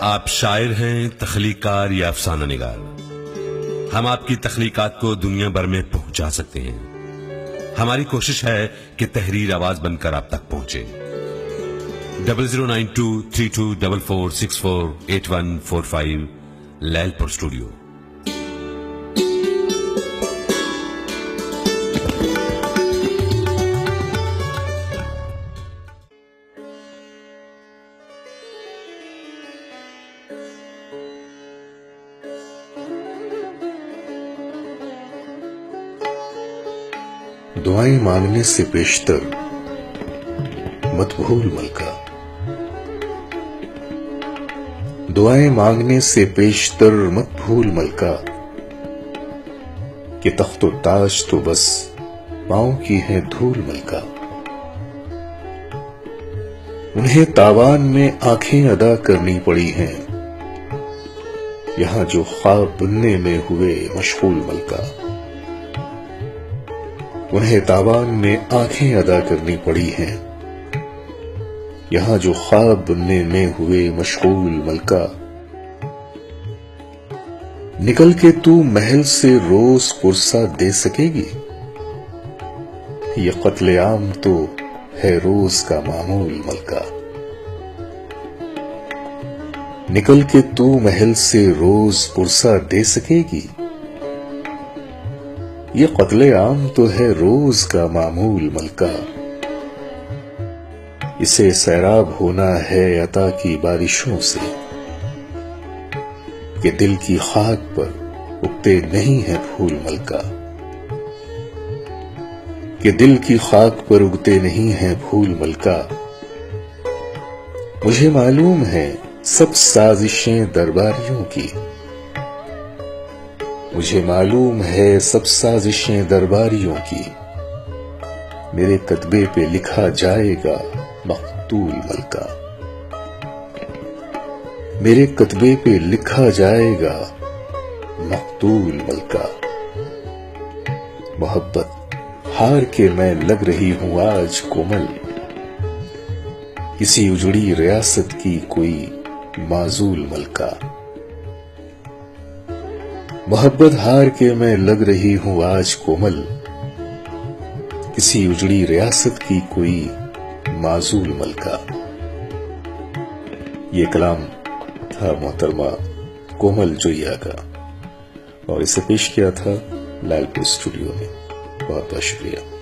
آپ شاعر ہیں، تخلیقار یا افسانہ نگار؟ ہم آپ کی تخلیقات کو دنیا بھر میں پہنچا سکتے ہیں۔ ہماری کوشش ہے کہ تحریر آواز بن کر آپ تک پہنچے۔ 00923244648145 لیل پور اسٹوڈیو۔ دعائیں مانگنے سے پیشتر مت بھول ملکہ، دعائیں مانگنے سے پیشتر مت بھول ملکہ، کہ تخت و تاج تو بس پاؤں کی ہے دھول ملکہ۔ انہیں تاوان میں آنکھیں ادا کرنی پڑی ہیں، یہاں جو خواب بننے میں ہوئے مشغول ملکہ۔ انہیں تاوان میں آنکھیں ادا کرنی پڑی ہیں، یہاں جو خواب بننے میں ہوئے مشغول ملکہ۔ نکل کے تو محل سے روز پرسہ دے سکے گی، یہ قتل عام تو ہے روز کا معمول ملکہ۔ نکل کے تو محل سے روز پرسہ دے سکے گی، یہ قتل عام تو ہے روز کا معمول ملکہ۔ اسے سیراب ہونا ہے عطا کی بارشوں سے، کہ دل کی خاک پر اگتے نہیں ہیں پھول ملکہ۔ کہ دل کی خاک پر اگتے نہیں ہیں پھول ملکہ۔ مجھے معلوم ہے سب سازشیں درباریوں کی، مجھے معلوم ہے سب سازشیں درباریوں کی۔ میرے کتبے پہ لکھا جائے گا مقتول ملکہ، میرے کتبے پہ لکھا جائے گا مقتول ملکہ۔ محبت ہار کے میں لگ رہی ہوں آج کومل، کسی اجڑی ریاست کی کوئی معزول ملکہ۔ محبت ہار کے میں لگ رہی ہوں آج کومل، کسی اجڑی ریاست کی کوئی معزول ملکہ۔ یہ کلام تھا محترمہ کومل جویا کا، اور اسے پیش کیا تھا لیل پور اسٹوڈیو نے۔ بہت بہت شکریہ۔